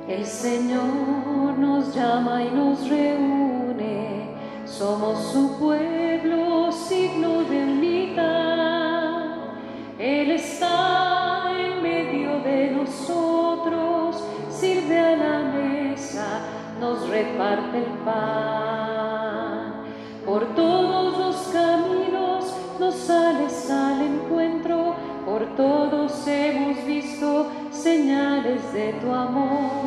El Señor nos llama y nos reúne, somos su pueblo, signo de unidad. Él está en medio de nosotros, sirve a la mesa, nos reparte el pan. Por todos los caminos nos sales al encuentro, por todos hemos visto señales de tu amor.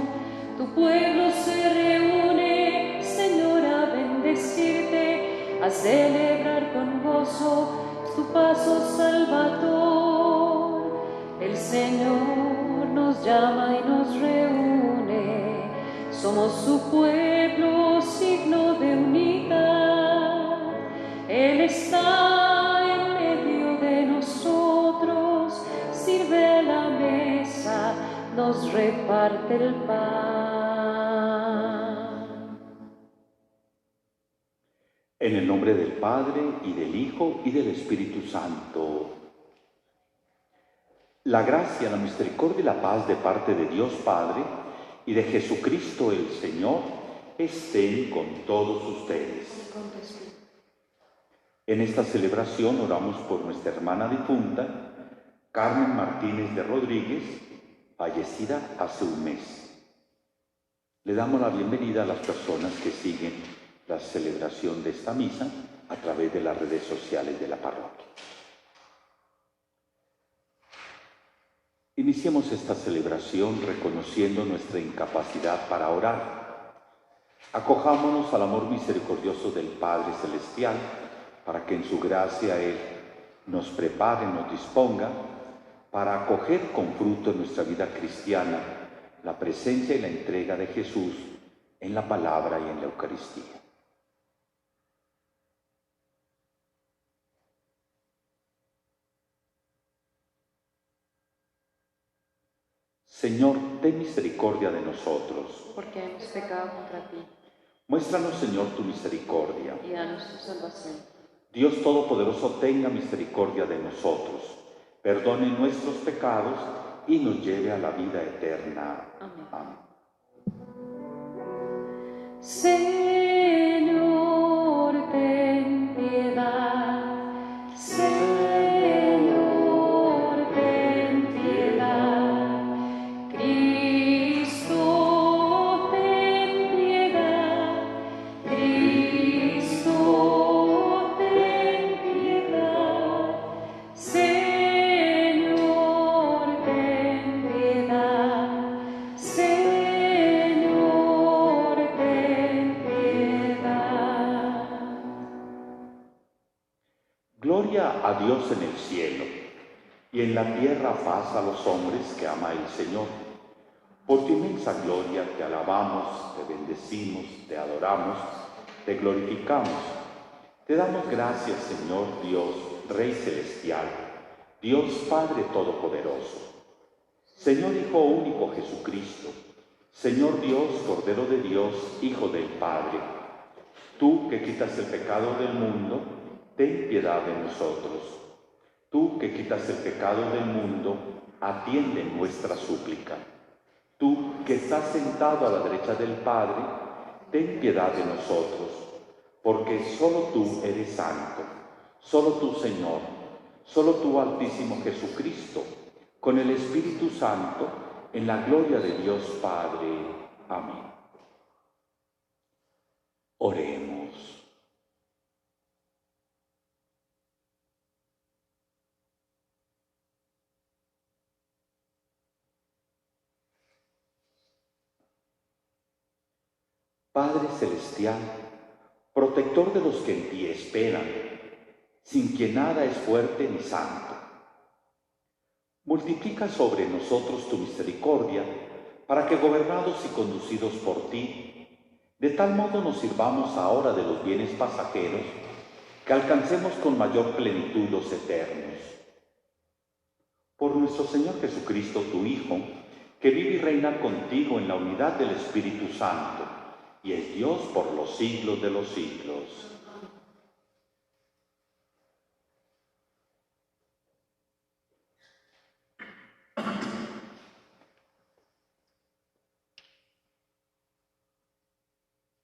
Tu pueblo se reúne, Señor, a bendecirte, a celebrar con gozo tu paso salvador. El Señor nos llama y nos reúne, somos su pueblo, signo de unidad. Él está en medio de nosotros, sirve a la mesa, nos reparte el pan. En el nombre del Padre, y del Hijo, y del Espíritu Santo. La gracia, la misericordia y la paz de parte de Dios Padre y de Jesucristo el Señor estén con todos ustedes. En esta celebración oramos por nuestra hermana difunta, Carmen Martínez de Rodríguez, fallecida hace un mes. Le damos la bienvenida a las personas que siguen la celebración de esta misa a través de las redes sociales de la parroquia. Iniciemos esta celebración reconociendo nuestra incapacidad para orar. Acojámonos al amor misericordioso del Padre Celestial para que en su gracia Él nos prepare, nos disponga para acoger con fruto en nuestra vida cristiana la presencia y la entrega de Jesús en la palabra y en la Eucaristía. Señor, ten misericordia de nosotros. Porque hemos pecado contra ti. Muéstranos, Señor, tu misericordia. Y danos tu salvación. Dios Todopoderoso, tenga misericordia de nosotros, perdone nuestros pecados y nos lleve a la vida eterna. Amén. Amén. Señor, ten piedad. Señor, ten piedad. Cristo, ten piedad. Cristo, ten piedad. Señor, ten piedad. Señor, ten piedad. Gloria a Dios en el cielo, y en la tierra paz a los hombres que ama el Señor. Por tu inmensa gloria te alabamos, te bendecimos, te adoramos, te glorificamos. Te damos gracias, Señor Dios, Rey Celestial, Dios Padre Todopoderoso, Señor Hijo único Jesucristo, Señor Dios, Cordero de Dios, Hijo del Padre. Tú que quitas el pecado del mundo, ten piedad de nosotros. Tú que quitas el pecado del mundo, atiende nuestra súplica. Tú que estás sentado a la derecha del Padre, ten piedad de nosotros, porque solo tú eres santo, solo tú, Señor, solo tú, Altísimo Jesucristo, con el Espíritu Santo, en la gloria de Dios Padre. Amén. Oremos. Padre Celestial, protector de los que en ti esperan, sin quien nada es fuerte ni santo, multiplica sobre nosotros tu misericordia, para que gobernados y conducidos por ti, de tal modo nos sirvamos ahora de los bienes pasajeros, que alcancemos con mayor plenitud los eternos. Por nuestro Señor Jesucristo, tu Hijo, que vive y reina contigo en la unidad del Espíritu Santo, y es Dios por los siglos de los siglos.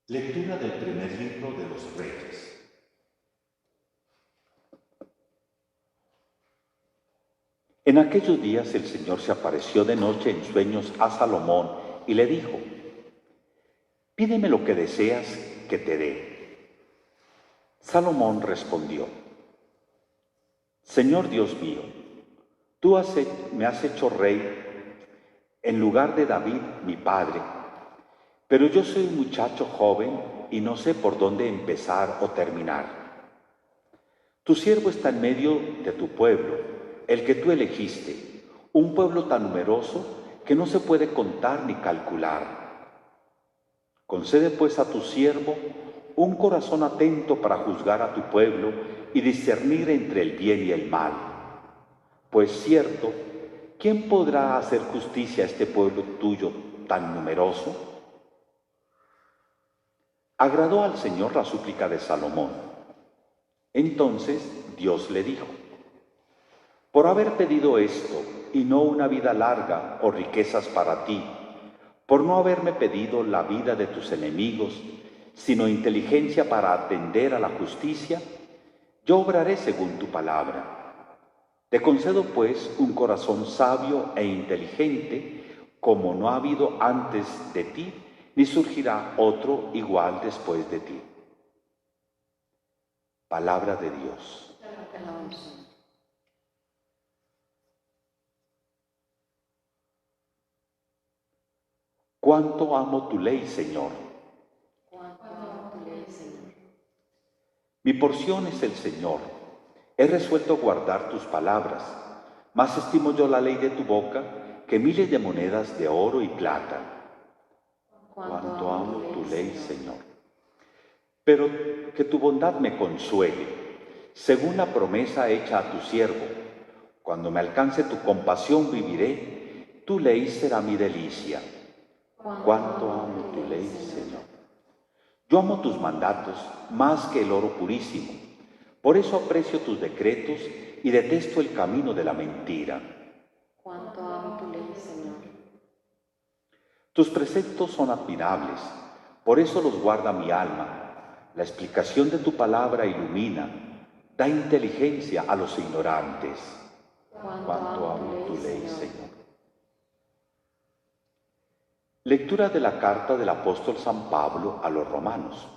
Lectura del primer libro de los Reyes. En aquellos días el Señor se apareció de noche en sueños a Salomón y le dijo: «Pídeme lo que deseas que te dé». Salomón respondió: «Señor Dios mío, tú me has hecho rey en lugar de David, mi padre, pero yo soy un muchacho joven y no sé por dónde empezar o terminar. Tu siervo está en medio de tu pueblo, el que tú elegiste, un pueblo tan numeroso que no se puede contar ni calcular. Concede pues a tu siervo un corazón atento para juzgar a tu pueblo y discernir entre el bien y el mal. Pues cierto, ¿quién podrá hacer justicia a este pueblo tuyo tan numeroso?». Agradó al Señor la súplica de Salomón. Entonces Dios le dijo: «Por haber pedido esto y no una vida larga o riquezas para ti, por no haberme pedido la vida de tus enemigos, sino inteligencia para atender a la justicia, yo obraré según tu palabra. Te concedo pues un corazón sabio e inteligente, como no ha habido antes de ti, ni surgirá otro igual después de ti». Palabra de Dios. Cuánto amo tu ley, Señor. Mi porción es el Señor. He resuelto guardar tus palabras. Más estimo yo la ley de tu boca que miles de monedas de oro y plata. Cuánto amo tu ley, Señor. Pero que tu bondad me consuele, según la promesa hecha a tu siervo. Cuando me alcance tu compasión viviré, tu ley será mi delicia. Cuánto amo tu ley, Señor. Yo amo tus mandatos más que el oro purísimo. Por eso aprecio tus decretos y detesto el camino de la mentira. Cuánto amo tu ley, Señor. Tus preceptos son admirables, por eso los guarda mi alma. La explicación de tu palabra ilumina, da inteligencia a los ignorantes. Cuánto amo tu ley, Señor. Lectura de la carta del apóstol San Pablo a los romanos.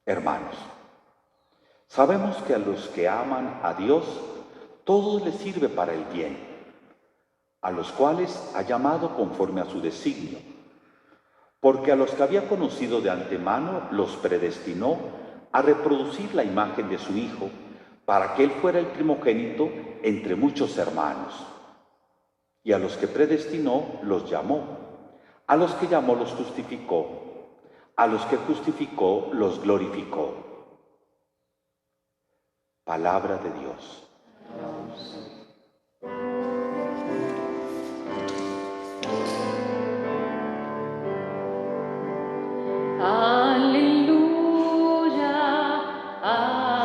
Hermanos, sabemos que a los que aman a Dios, todo les sirve para el bien, a los cuales ha llamado conforme a su designio. Porque a los que había conocido de antemano los predestinó a reproducir la imagen de su Hijo, para que Él fuera el primogénito entre muchos hermanos. Y a los que predestinó los llamó. A los que llamó los justificó, a los que justificó los glorificó. Palabra de Dios. Aleluya,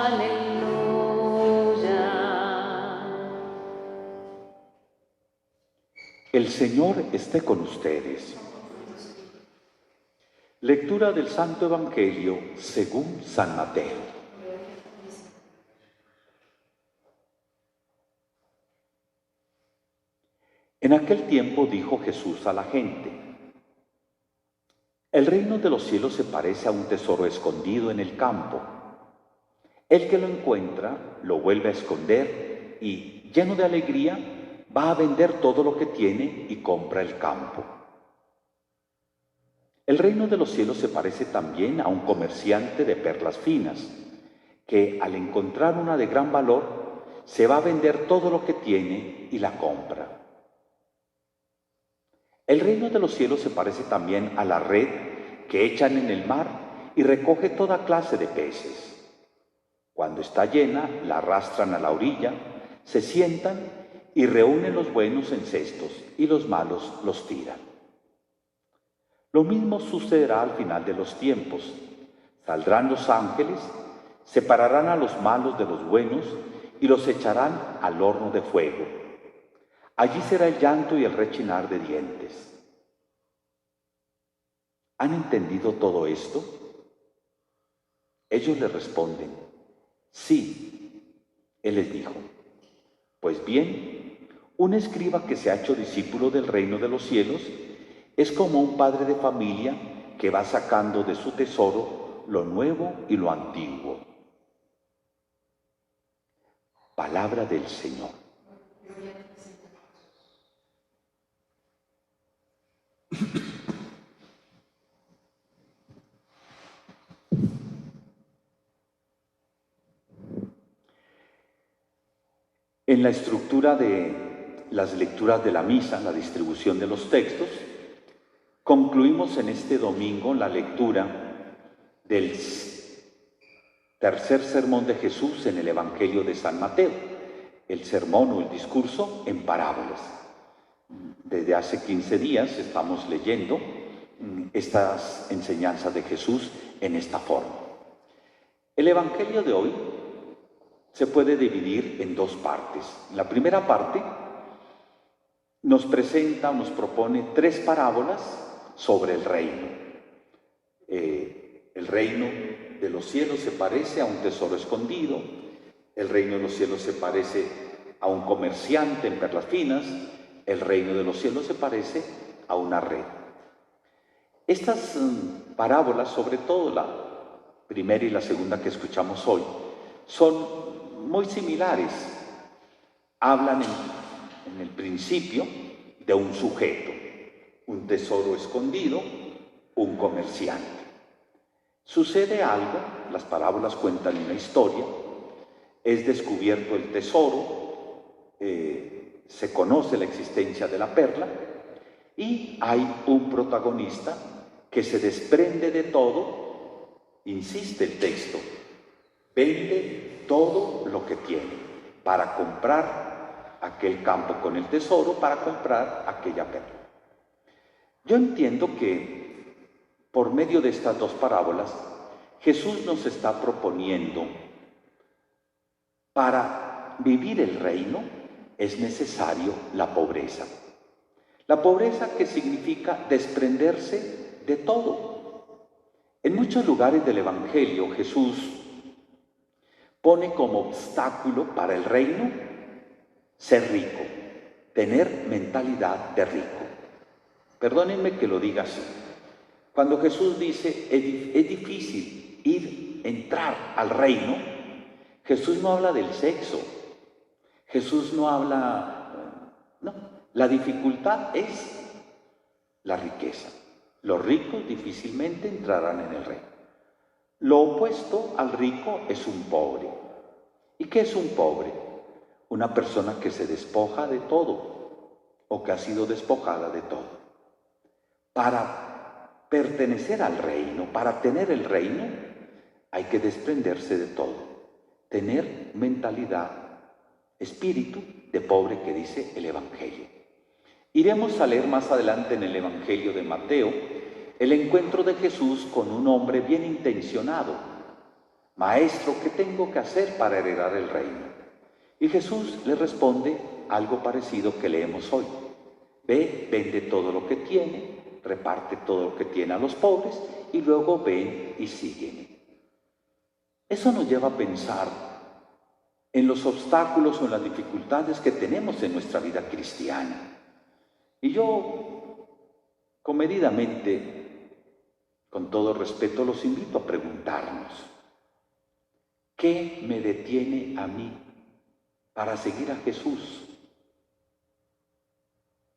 aleluya. El Señor esté con ustedes. Lectura del Santo Evangelio según San Mateo. En aquel tiempo dijo Jesús a la gente: «El reino de los cielos se parece a un tesoro escondido en el campo. El que lo encuentra lo vuelve a esconder y, lleno de alegría, va a vender todo lo que tiene y compra el campo». El reino de los cielos se parece también a un comerciante de perlas finas, que al encontrar una de gran valor, se va a vender todo lo que tiene y la compra. El reino de los cielos se parece también a la red que echan en el mar y recoge toda clase de peces. Cuando está llena, la arrastran a la orilla, se sientan y reúnen los buenos en cestos y los malos los tiran. Lo mismo sucederá al final de los tiempos. Saldrán los ángeles, separarán a los malos de los buenos y los echarán al horno de fuego. Allí será el llanto y el rechinar de dientes. ¿Han entendido todo esto? Ellos le responden, sí. Él les dijo, pues bien, un escriba que se ha hecho discípulo del reino de los cielos es como un padre de familia que va sacando de su tesoro lo nuevo y lo antiguo. Palabra del Señor. En la estructura de las lecturas de la misa, la distribución de los textos, concluimos en este domingo la lectura del tercer sermón de Jesús en el Evangelio de San Mateo, el sermón o el discurso en parábolas. Desde hace 15 días estamos leyendo estas enseñanzas de Jesús en esta forma. El Evangelio de hoy se puede dividir en dos partes. La primera parte nos presenta o nos propone tres parábolas sobre el reino. El reino de los cielos se parece a un tesoro escondido, el reino de los cielos se parece a un comerciante en perlas finas, el reino de los cielos se parece a una red. Estas parábolas, sobre todo la primera y la segunda que escuchamos hoy, son muy similares. Hablan en el principio de un sujeto, un tesoro escondido, un comerciante. Sucede algo, las parábolas cuentan una historia, es descubierto el tesoro, se conoce la existencia de la perla y hay un protagonista que se desprende de todo, insiste el texto, vende todo lo que tiene para comprar aquel campo con el tesoro, para comprar aquella perla. Yo entiendo que por medio de estas dos parábolas, Jesús nos está proponiendo, para vivir el reino es necesario la pobreza. La pobreza que significa desprenderse de todo. En muchos lugares del Evangelio Jesús pone como obstáculo para el reino ser rico, tener mentalidad de rico. Perdónenme que lo diga así. Cuando Jesús dice es difícil entrar al reino, Jesús no habla del sexo, Jesús no habla, no, la dificultad es la riqueza. Los ricos difícilmente entrarán en el reino. Lo opuesto al rico es un pobre. ¿Y qué es un pobre? Una persona que se despoja de todo o que ha sido despojada de todo. Para pertenecer al reino, para tener el reino, hay que desprenderse de todo. Tener mentalidad, espíritu de pobre que dice el Evangelio. Iremos a leer más adelante en el Evangelio de Mateo el encuentro de Jesús con un hombre bien intencionado. Maestro, ¿qué tengo que hacer para heredar el reino? Y Jesús le responde algo parecido que leemos hoy. Ve, vende todo lo que tiene, reparte todo lo que tiene a los pobres y luego ven y sígueme. Eso nos lleva a pensar en los obstáculos o en las dificultades que tenemos en nuestra vida cristiana. Y yo, comedidamente, con todo respeto, los invito a preguntarnos, ¿qué me detiene a mí para seguir a Jesús?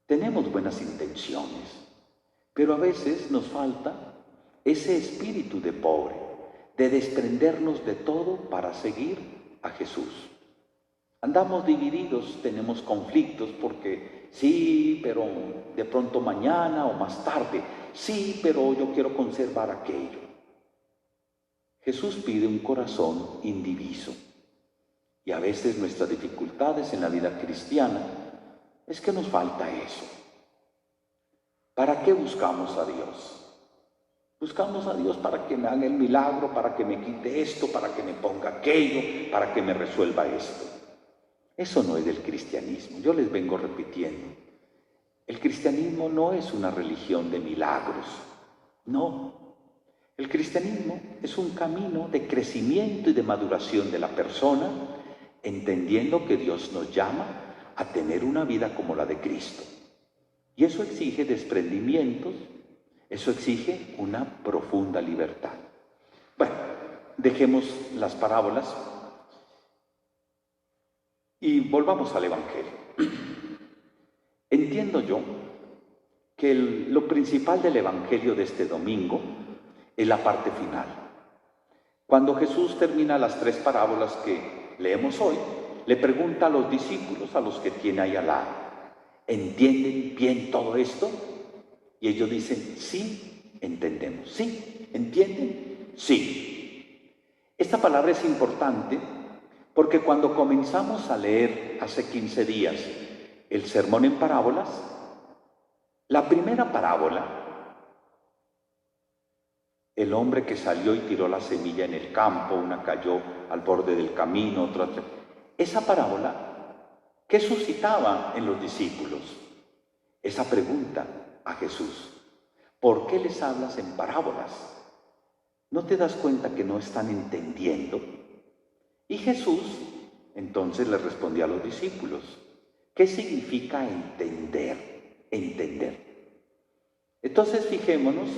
Tenemos buenas intenciones, pero a veces nos falta ese espíritu de pobre, de desprendernos de todo para seguir a Jesús. Andamos divididos, tenemos conflictos porque sí, pero de pronto mañana o más tarde, sí, pero yo quiero conservar aquello. Jesús pide un corazón indiviso y a veces nuestras dificultades en la vida cristiana es que nos falta eso. ¿Para qué buscamos a Dios? Buscamos a Dios para que me haga el milagro, para que me quite esto, para que me ponga aquello, para que me resuelva esto. Eso no es del cristianismo, yo les vengo repitiendo. El cristianismo no es una religión de milagros, No. El cristianismo es un camino de crecimiento y de maduración de la persona, entendiendo que Dios nos llama a tener una vida como la de Cristo. Y eso exige desprendimientos, eso exige una profunda libertad. Bueno, dejemos las parábolas y volvamos al Evangelio. Entiendo yo que lo principal del Evangelio de este domingo es la parte final. Cuando Jesús termina las 3 parábolas que leemos hoy, le pregunta a los discípulos, a los que tiene ahí al lado, ¿entienden bien todo esto? Y ellos dicen, sí, entendemos. ¿Sí? ¿Entienden? Sí. Esta palabra es importante porque cuando comenzamos a leer hace 15 días el sermón en parábolas, la primera parábola, el hombre que salió y tiró la semilla en el campo, una cayó al borde del camino, otra. Esa parábola, ¿qué suscitaba en los discípulos? Esa pregunta a Jesús: ¿por qué les hablas en parábolas? ¿No te das cuenta que no están entendiendo? Y Jesús entonces le respondió a los discípulos: ¿qué significa entender? Entender. Entonces fijémonos,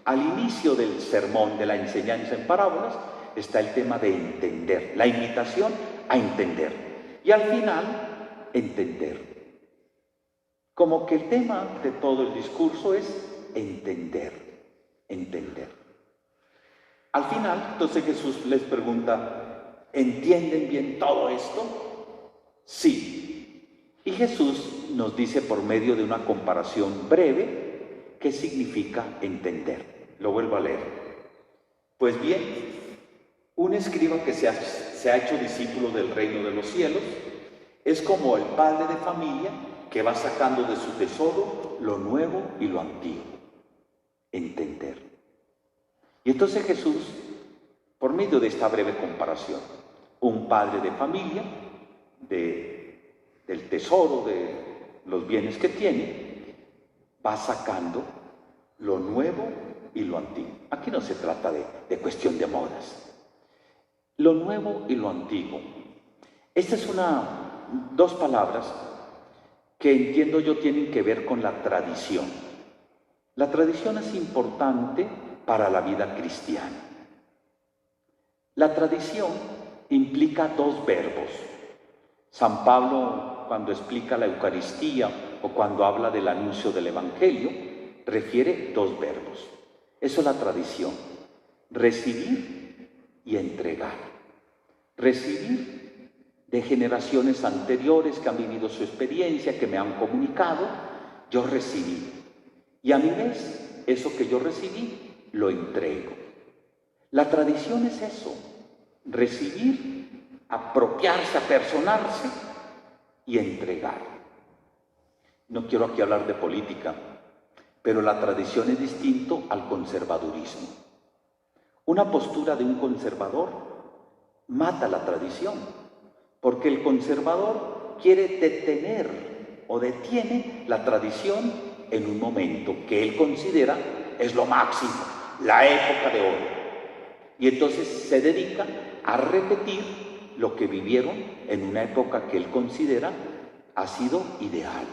al inicio del sermón, de la enseñanza en parábolas, está el tema de entender, la invitación a entender. Y al final, entender. Como que el tema de todo el discurso es entender, entender. Al final, entonces Jesús les pregunta, ¿entienden bien todo esto? Sí. Y Jesús nos dice por medio de una comparación breve qué significa entender. Lo vuelvo a leer. Pues bien, un escriba que se ha hecho discípulo del reino de los cielos es como el padre de familia que va sacando de su tesoro lo nuevo y lo antiguo. Entender. Y entonces Jesús, por medio de esta breve comparación, un padre de familia, del tesoro, de los bienes que tiene, va sacando lo nuevo y lo antiguo. Aquí no se trata de cuestión de modas. Lo nuevo y lo antiguo. Estas son 2 palabras que entiendo yo tienen que ver con la tradición. La tradición es importante para la vida cristiana. La tradición implica 2 verbos. San Pablo, cuando explica la Eucaristía o cuando habla del anuncio del Evangelio, refiere 2 verbos. Eso es la tradición: recibir y entregar. Recibir de generaciones anteriores que han vivido su experiencia, que me han comunicado, yo recibí. Y a mi vez, eso que yo recibí, lo entrego. La tradición es eso: recibir, apropiarse, apersonarse y entregar. No quiero aquí hablar de política, pero la tradición es distinto al conservadurismo. Una postura de un conservador mata la tradición, porque el conservador quiere detener o detiene la tradición en un momento que él considera es lo máximo, la época de oro. Y entonces se dedica a repetir lo que vivieron en una época que él considera ha sido ideal.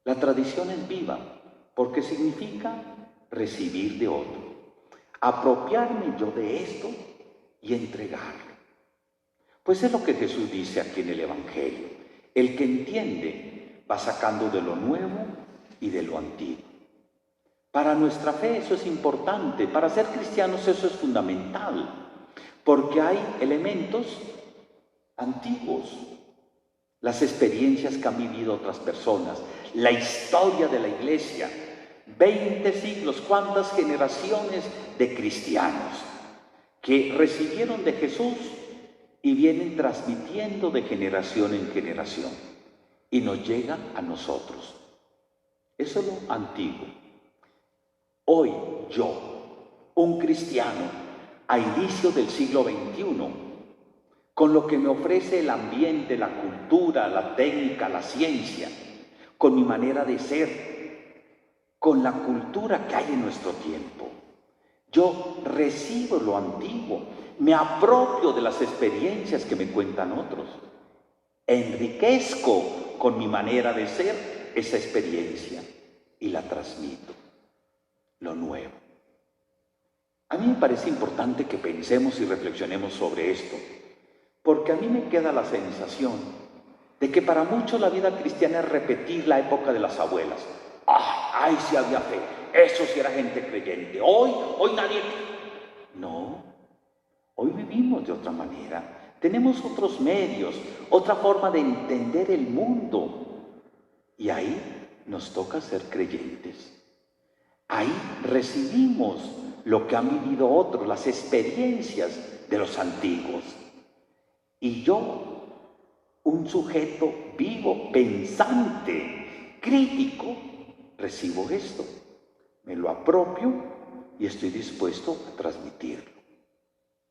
La tradición es viva porque significa recibir de otro, apropiarme yo de esto y entregarlo. Pues es lo que Jesús dice aquí en el Evangelio. El que entiende va sacando de lo nuevo y de lo antiguo. Para nuestra fe eso es importante, para ser cristianos eso es fundamental, porque hay elementos antiguos, las experiencias que han vivido otras personas, la historia de la Iglesia, 20 siglos, cuántas generaciones de cristianos que recibieron de Jesús y vienen transmitiendo de generación en generación y nos llega a nosotros. Eso es lo antiguo. Hoy yo, un cristiano, a inicio del siglo XXI, con lo que me ofrece el ambiente, la cultura, la técnica, la ciencia, con mi manera de ser, con la cultura que hay en nuestro tiempo. Yo recibo lo antiguo, me apropio de las experiencias que me cuentan otros, enriquezco con mi manera de ser esa experiencia y la transmito, lo nuevo. A mí me parece importante que pensemos y reflexionemos sobre esto, porque a mí me queda la sensación de que para muchos la vida cristiana es repetir la época de las abuelas. ¡Ay, sí había fe! Eso sí era gente creyente. Hoy nadie... No, hoy vivimos de otra manera. Tenemos otros medios, otra forma de entender el mundo. Y ahí nos toca ser creyentes. Ahí recibimos lo que han vivido otros, las experiencias de los antiguos. Y yo, un sujeto vivo, pensante, crítico, recibo esto, me lo apropio y estoy dispuesto a transmitirlo.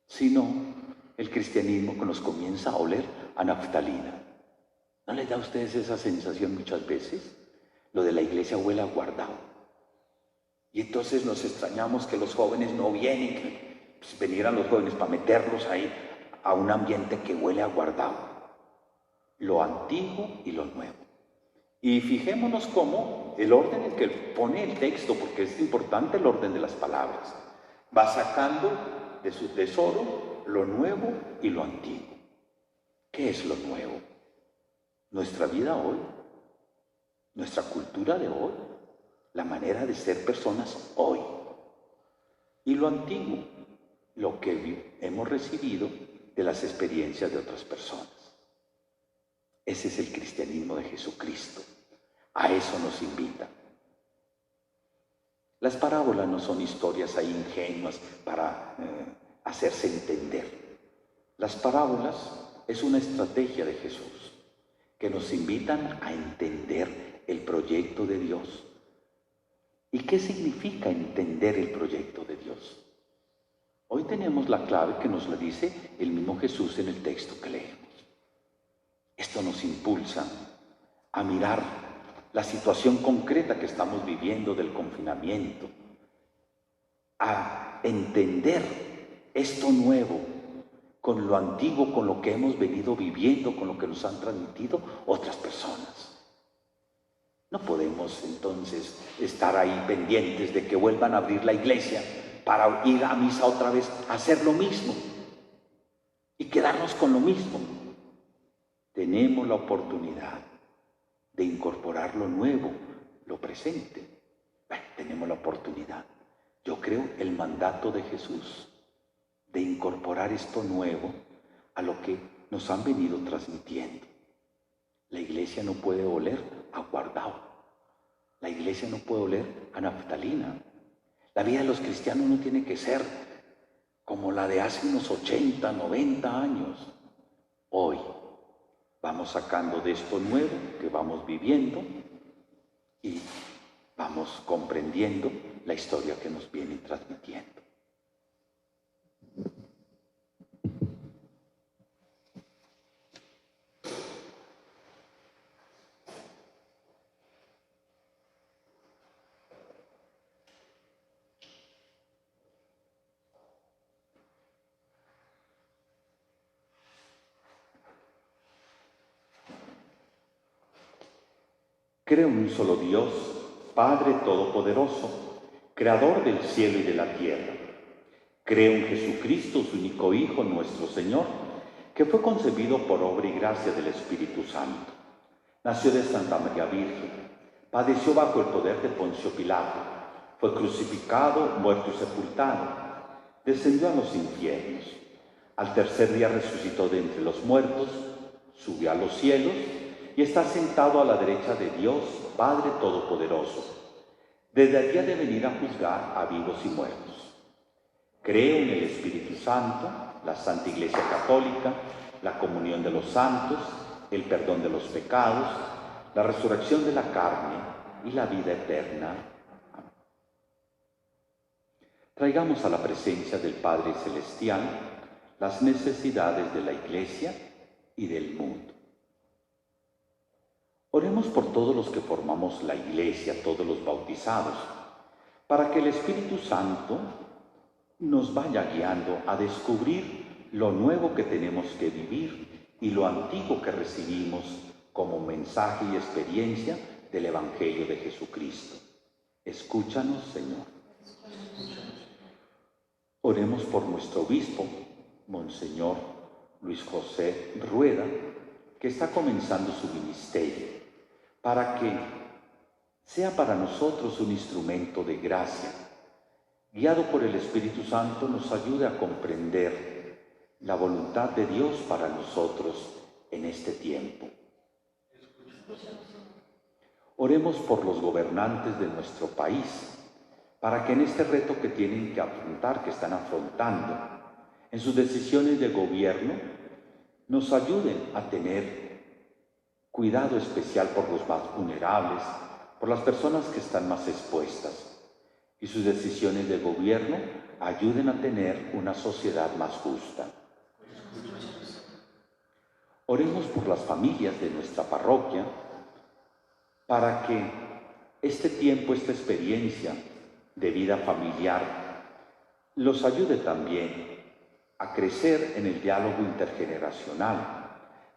Si no, el cristianismo nos comienza a oler a naftalina. ¿No les da a ustedes esa sensación muchas veces? Lo de la iglesia huele a guardado. Y entonces nos extrañamos que los jóvenes no vienen, que vinieran los jóvenes para meterlos ahí a un ambiente que huele a guardado. Lo antiguo y lo nuevo. Y fijémonos cómo el orden en que pone el texto, porque es importante el orden de las palabras, va sacando de su tesoro lo nuevo y lo antiguo. ¿Qué es lo nuevo? Nuestra vida hoy, nuestra cultura de hoy, la manera de ser personas hoy. Y lo antiguo, lo que hemos recibido de las experiencias de otras personas. Ese es el cristianismo de Jesucristo. A eso nos invita. Las parábolas no son historias ahí ingenuas para hacerse entender. Las parábolas es una estrategia de Jesús que nos invitan a entender el proyecto de Dios. ¿Y qué significa entender el proyecto de Dios? Hoy tenemos la clave que nos la dice el mismo Jesús en el texto que leemos. Esto nos impulsa a mirar la situación concreta que estamos viviendo del confinamiento, a entender esto nuevo con lo antiguo, con lo que hemos venido viviendo, con lo que nos han transmitido otras personas. No podemos entonces estar ahí pendientes de que vuelvan a abrir la iglesia para ir a misa otra vez, a hacer lo mismo y quedarnos con lo mismo. Tenemos la oportunidad de incorporar lo nuevo, lo presente. Tenemos la oportunidad. Yo creo el mandato de Jesús de incorporar esto nuevo a lo que nos han venido transmitiendo. La iglesia no puede oler a guardado. La iglesia no puede oler a naftalina. La vida de los cristianos no tiene que ser como la de hace unos 80, 90 años. Hoy vamos sacando de esto nuevo que vamos viviendo y vamos comprendiendo la historia que nos vienen transmitiendo. Creo en un solo Dios, Padre Todopoderoso, Creador del cielo y de la tierra. Creo en Jesucristo, su único Hijo, nuestro Señor, que fue concebido por obra y gracia del Espíritu Santo. Nació de Santa María Virgen, padeció bajo el poder de Poncio Pilato, fue crucificado, muerto y sepultado, descendió a los infiernos. Al tercer día resucitó de entre los muertos, subió a los cielos y está sentado a la derecha de Dios, Padre Todopoderoso. Desde allí ha de venir a juzgar a vivos y muertos. Creo en el Espíritu Santo, la Santa Iglesia Católica, la comunión de los santos, el perdón de los pecados, la resurrección de la carne y la vida eterna. Amén. Traigamos a la presencia del Padre Celestial las necesidades de la Iglesia y del mundo. Oremos por todos los que formamos la Iglesia, todos los bautizados, para que el Espíritu Santo nos vaya guiando a descubrir lo nuevo que tenemos que vivir y lo antiguo que recibimos como mensaje y experiencia del Evangelio de Jesucristo. Escúchanos, Señor. Oremos por nuestro obispo, Monseñor Luis José Rueda, que está comenzando su ministerio, para que sea para nosotros un instrumento de gracia. Guiado por el Espíritu Santo, nos ayude a comprender la voluntad de Dios para nosotros en este tiempo. Oremos por los gobernantes de nuestro país, para que en este reto que tienen que afrontar, que están afrontando, en sus decisiones de gobierno, nos ayuden a tener cuidado especial por los más vulnerables, por las personas que están más expuestas, y sus decisiones de gobierno ayuden a tener una sociedad más justa. Oremos por las familias de nuestra parroquia, para que este tiempo, esta experiencia de vida familiar, los ayude también a crecer en el diálogo intergeneracional,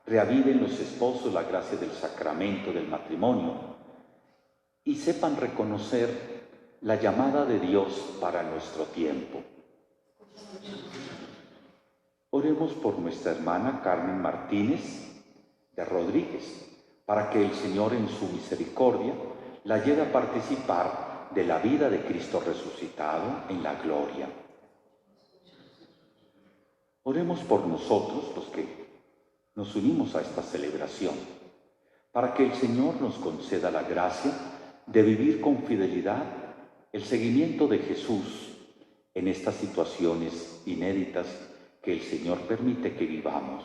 reaviven los esposos la gracia del sacramento del matrimonio y sepan reconocer la llamada de Dios para nuestro tiempo. Oremos por nuestra hermana Carmen Martínez de Rodríguez, para que el Señor en su misericordia la lleve a participar de la vida de Cristo resucitado en la gloria. Oremos por nosotros, los que nos unimos a esta celebración, para que el Señor nos conceda la gracia de vivir con fidelidad el seguimiento de Jesús en estas situaciones inéditas que el Señor permite que vivamos.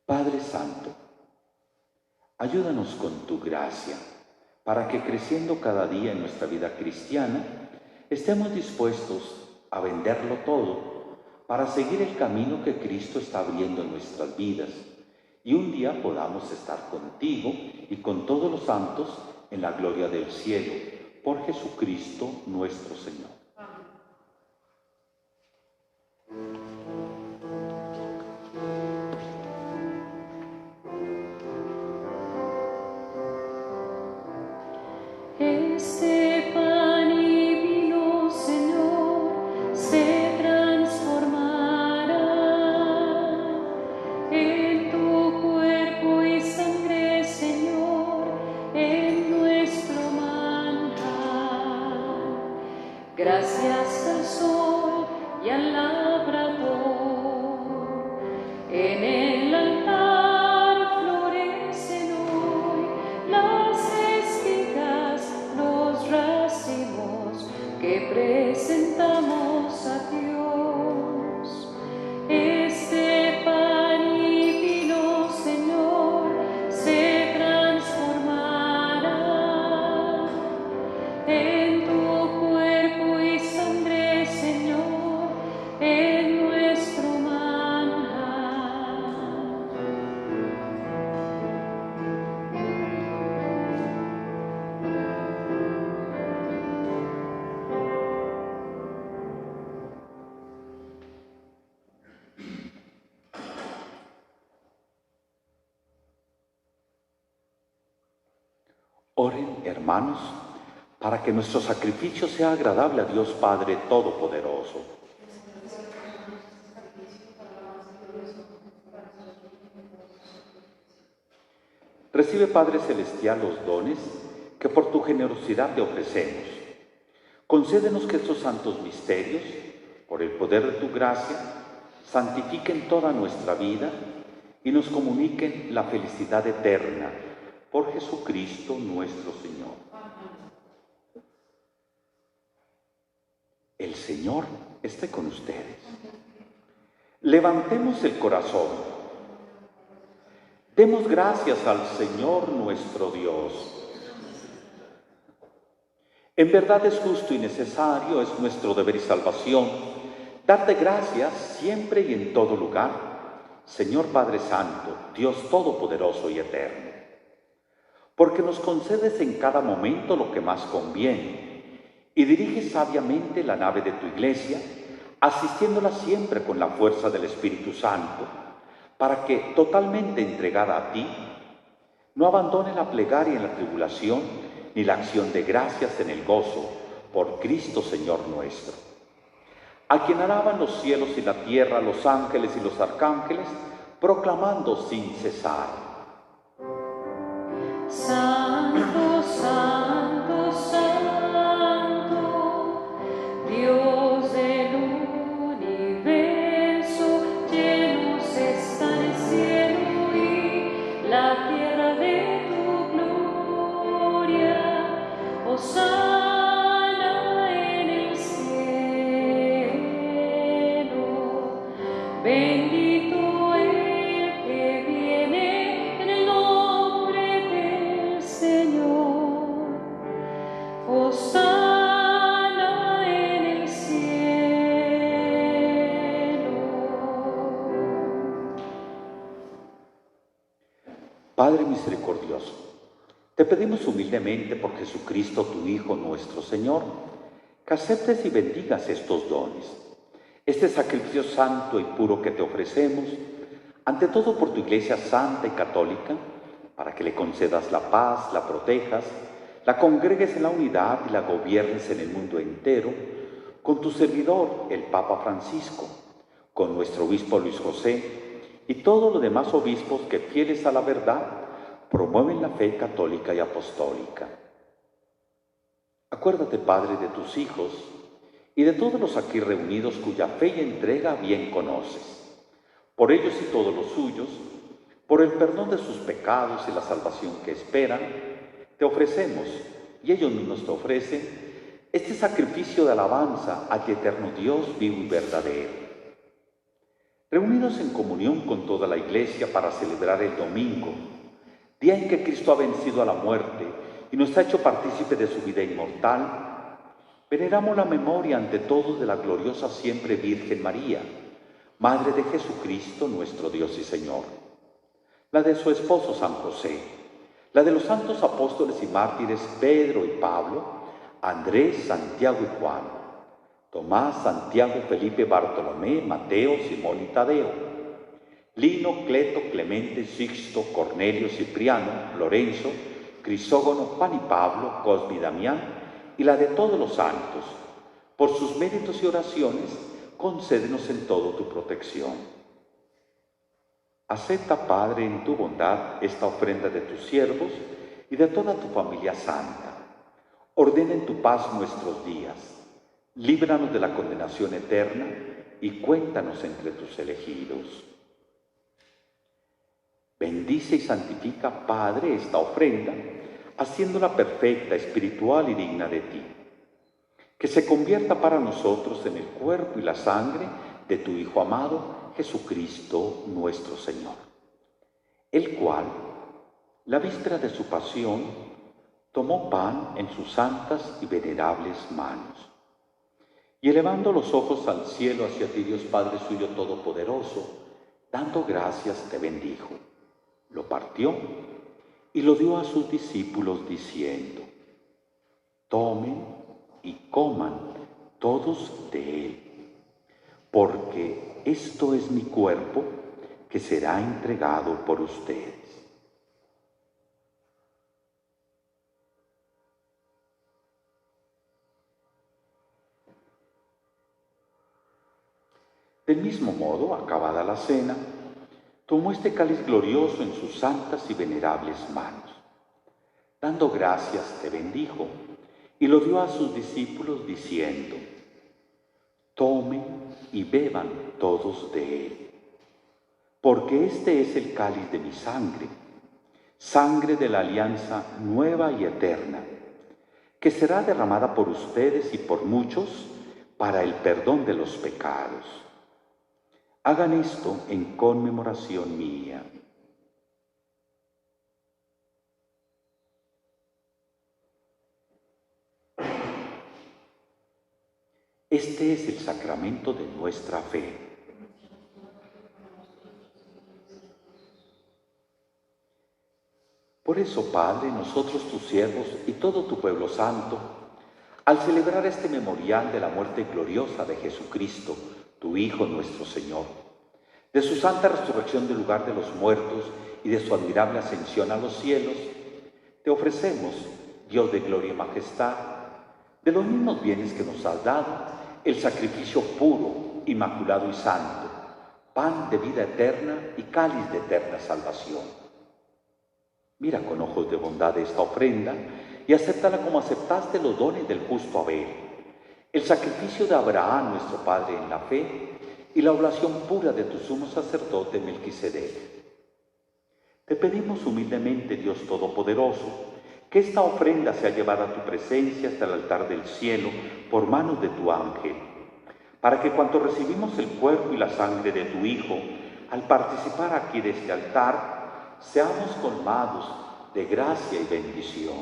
Padre Santo, ayúdanos con tu gracia, para que creciendo cada día en nuestra vida cristiana, estemos dispuestos a venderlo todo para seguir el camino que Cristo está abriendo en nuestras vidas, y un día podamos estar contigo y con todos los santos en la gloria del cielo, por Jesucristo nuestro Señor. Este pan y vino, Señor, se transformará en tu cuerpo y sangre, Señor, en nuestro manjar. Gracias al sol y al labrador, en el altar florecen hoy las espigas, los racimos que presentamos a Dios. Este pan y vino, Señor, se transformará en tu cuerpo y sangre, Señor, en nuestro manjar. Oren, hermanos, para que nuestro sacrificio sea agradable a Dios Padre Todopoderoso. Recibe, Padre Celestial, los dones que por tu generosidad te ofrecemos. Concédenos que estos santos misterios, por el poder de tu gracia, santifiquen toda nuestra vida y nos comuniquen la felicidad eterna por Jesucristo nuestro Señor. El Señor esté con ustedes. Levantemos el corazón. Demos gracias al Señor nuestro Dios. En verdad es justo y necesario, es nuestro deber y salvación, darte gracias siempre y en todo lugar, Señor Padre Santo, Dios Todopoderoso y Eterno, porque nos concedes en cada momento lo que más conviene y diriges sabiamente la nave de tu Iglesia, asistiéndola siempre con la fuerza del Espíritu Santo, para que, totalmente entregada a ti, no abandone la plegaria en la tribulación ni la acción de gracias en el gozo, por Cristo Señor nuestro, a quien alaban los cielos y la tierra, los ángeles y los arcángeles, proclamando sin cesar: Santo, santo, santo, Dios del universo, llenos está el cielo y la tierra de tu gloria. Hosana en el cielo, bendito el que viene en el nombre del Señor. Hosana en el cielo. Padre misericordioso, te pedimos humildemente por Jesucristo, tu Hijo nuestro Señor, que aceptes y bendigas estos dones, este sacrificio santo y puro que te ofrecemos, ante todo por tu Iglesia santa y católica, para que le concedas la paz, la protejas, la congregues en la unidad y la gobiernes en el mundo entero, con tu servidor, el Papa Francisco, con nuestro obispo Luis José y todos los demás obispos que, fieles a la verdad, promueven la fe católica y apostólica. Acuérdate, Padre, de tus hijos y de todos los aquí reunidos cuya fe y entrega bien conoces. Por ellos y todos los suyos, por el perdón de sus pecados y la salvación que esperan, te ofrecemos, y ellos mismos te ofrecen, este sacrificio de alabanza a ti, eterno Dios vivo y verdadero. Reunidos en comunión con toda la Iglesia para celebrar el domingo, día en que Cristo ha vencido a la muerte y nos ha hecho partícipe de su vida inmortal, veneramos la memoria ante todos de la gloriosa siempre Virgen María, Madre de Jesucristo, nuestro Dios y Señor, la de su esposo San José, la de los santos apóstoles y mártires Pedro y Pablo, Andrés, Santiago y Juan, Tomás, Santiago, Felipe, Bartolomé, Mateo, Simón y Tadeo, Lino, Cleto, Clemente, Sixto, Cornelio, Cipriano, Lorenzo, Crisógono, Juan y Pablo, Cosme y Damián, y la de todos los santos. Por sus méritos y oraciones, concédenos en todo tu protección. Acepta, Padre, en tu bondad esta ofrenda de tus siervos y de toda tu familia santa. Ordena en tu paz nuestros días. Líbranos de la condenación eterna y cuéntanos entre tus elegidos. Bendice y santifica, Padre, esta ofrenda, haciéndola perfecta, espiritual y digna de ti. Que se convierta para nosotros en el cuerpo y la sangre de tu Hijo amado, Jesucristo nuestro Señor, el cual, la víspera de su pasión, tomó pan en sus santas y venerables manos, y elevando los ojos al cielo hacia ti, Dios Padre suyo todopoderoso, dando gracias, te bendijo. Lo partió y lo dio a sus discípulos diciendo: tomen y coman todos de él, porque esto es mi cuerpo que será entregado por ustedes. Del mismo modo, acabada la cena, tomó este cáliz glorioso en sus santas y venerables manos. Dando gracias, te bendijo y lo dio a sus discípulos diciendo: tomen y beban todos de él, porque este es el cáliz de mi sangre, sangre de la alianza nueva y eterna, que será derramada por ustedes y por muchos para el perdón de los pecados. Hagan esto en conmemoración mía. Este es el sacramento de nuestra fe. Por eso, Padre, nosotros tus siervos y todo tu pueblo santo, al celebrar este memorial de la muerte gloriosa de Jesucristo, tu Hijo nuestro Señor, de su santa resurrección del lugar de los muertos y de su admirable ascensión a los cielos, te ofrecemos, Dios de gloria y majestad, de los mismos bienes que nos has dado, el sacrificio puro, inmaculado y santo, pan de vida eterna y cáliz de eterna salvación. Mira con ojos de bondad esta ofrenda y acéptala como aceptaste los dones del justo Abel, el sacrificio de Abraham, nuestro Padre en la fe, y la oblación pura de tu sumo sacerdote Melquisedec. Te pedimos humildemente, Dios Todopoderoso, que esta ofrenda sea llevada a tu presencia hasta el altar del cielo por manos de tu ángel, para que cuando recibimos el cuerpo y la sangre de tu Hijo, al participar aquí de este altar, seamos colmados de gracia y bendición.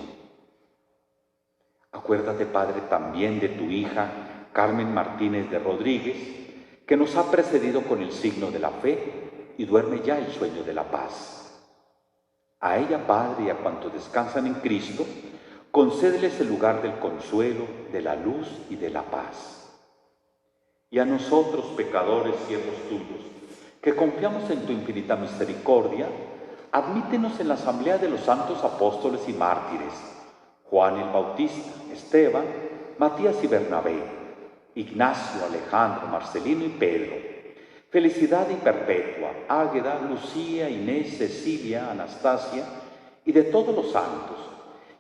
Acuérdate, Padre, también de tu hija Carmen Martínez de Rodríguez, que nos ha precedido con el signo de la fe y duerme ya el sueño de la paz. A ella, Padre, y a cuantos descansan en Cristo, concédeles el lugar del consuelo, de la luz y de la paz. Y a nosotros, pecadores, siervos tuyos, que confiamos en tu infinita misericordia, admítenos en la asamblea de los santos apóstoles y mártires, Juan el Bautista, Esteban, Matías y Bernabé, Ignacio, Alejandro, Marcelino y Pedro, Felicidad y Perpetua, Águeda, Lucía, Inés, Cecilia, Anastasia y de todos los santos,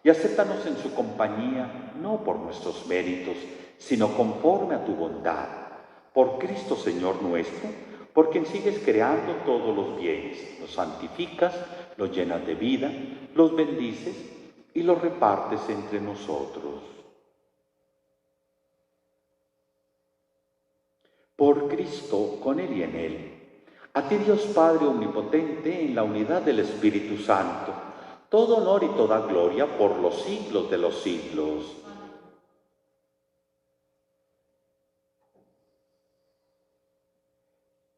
y acéptanos en su compañía, no por nuestros méritos, sino conforme a tu bondad, por Cristo Señor nuestro, por quien sigues creando todos los bienes, los santificas, los llenas de vida, los bendices y los repartes entre nosotros. Por Cristo, con Él y en Él, a ti Dios Padre Omnipotente, en la unidad del Espíritu Santo, todo honor y toda gloria por los siglos de los siglos.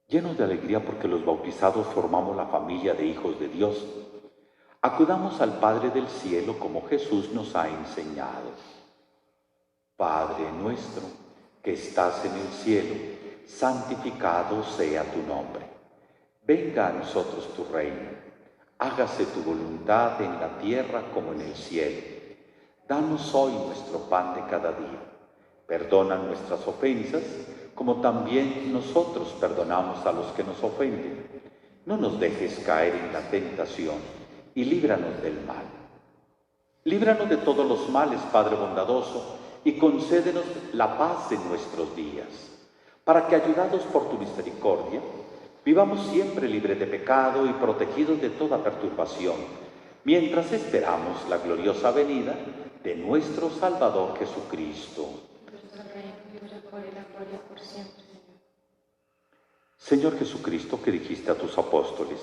Llenos de alegría porque los bautizados formamos la familia de hijos de Dios, acudamos al Padre del cielo como Jesús nos ha enseñado. Padre nuestro, que estás en el cielo, santificado sea tu nombre. Venga a nosotros tu reino. Hágase tu voluntad en la tierra como en el cielo. Danos hoy nuestro pan de cada día. Perdona nuestras ofensas, como también nosotros perdonamos a los que nos ofenden. No nos dejes caer en la tentación y líbranos del mal. Líbranos de todos los males, Padre bondadoso, y concédenos la paz en nuestros días, para que, ayudados por tu misericordia, vivamos siempre libres de pecado y protegidos de toda perturbación, mientras esperamos la gloriosa venida de nuestro Salvador Jesucristo. Señor Jesucristo, que dijiste a tus apóstoles,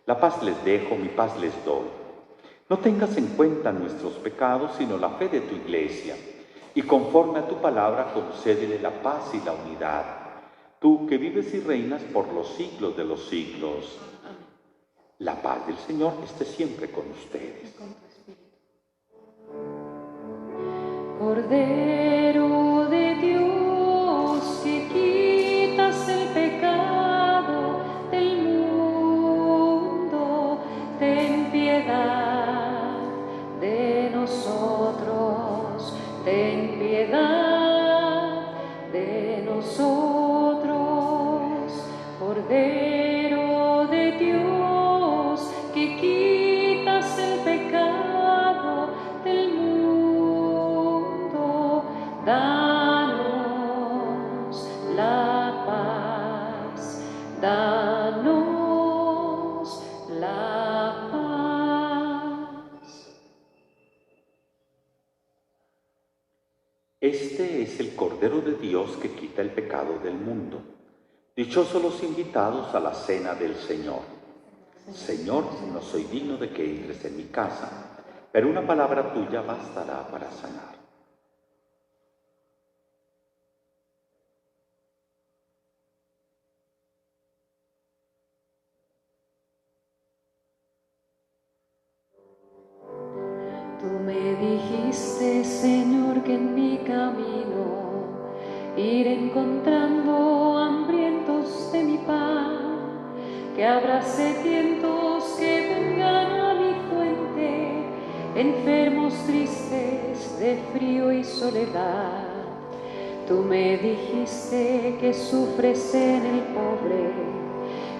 la paz les dejo, mi paz les doy. No tengas en cuenta nuestros pecados, sino la fe de tu Iglesia, y conforme a tu palabra concédele la paz y la unidad. Tú que vives y reinas por los siglos de los siglos. La paz del Señor esté siempre con ustedes. Cordero de Dios, que quitas el pecado del mundo, ten piedad de nosotros, ten piedad de nosotros. Cordero de Dios, que quitas el pecado del mundo, danos la paz, danos la paz. Este es el Cordero de Dios que quita el pecado del mundo. Dichosos los invitados a la cena del Señor. Señor, no soy digno de que entres en mi casa, pero una palabra tuya bastará para sanar. Tú me dijiste, Señor, que en mi camino iré encontrando hambrientos de mi pan, que habrá sedientos que vengan a mi fuente, enfermos tristes de frío y soledad. Tú me dijiste que sufres en el pobre,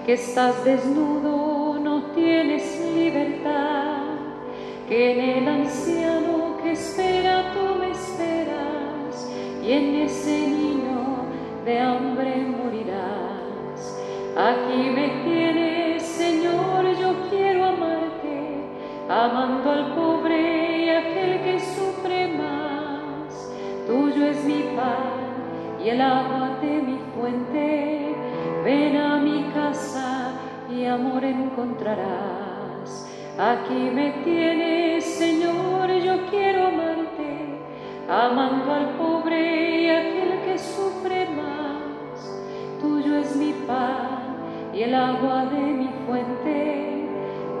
que estás desnudo, no tienes libertad, que en el anciano que espera tú me esperas, y en ese niño de hambre morirás. Aquí me tienes, Señor, yo quiero amarte, amando al pobre y aquel que sufre más. Tuyo es mi pan y el agua de mi fuente, ven a mi casa y amor encontrarás. Aquí me tienes, Señor, yo quiero amarte, amando al pobre y aquel que sufre más. Tuyo es mi pan y el agua de mi fuente,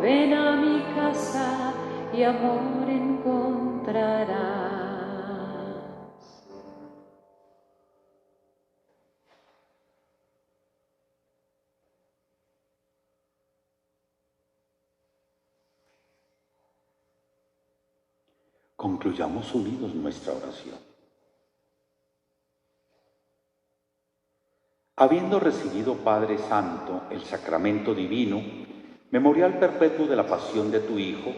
ven a mi casa y amor encontrarás. Concluyamos unidos nuestra oración. Habiendo recibido, Padre Santo, el sacramento divino, memorial perpetuo de la pasión de tu Hijo,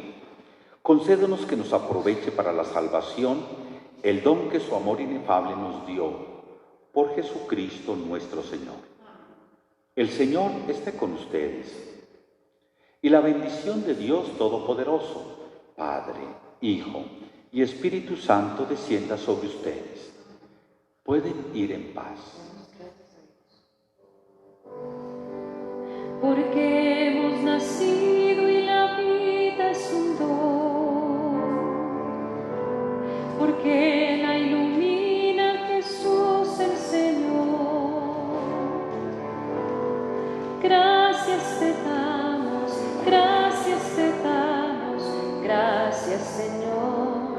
concédenos que nos aproveche para la salvación el don que su amor inefable nos dio, por Jesucristo nuestro Señor. El Señor esté con ustedes. Y la bendición de Dios Todopoderoso, Padre, Hijo y Espíritu Santo, descienda sobre ustedes. Pueden ir en paz. Porque hemos nacido y la vida es un don, porque la ilumina Jesús el Señor. Gracias te damos, gracias te damos, gracias Señor,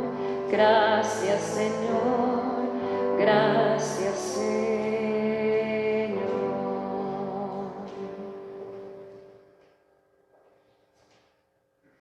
gracias Señor, gracias Señor.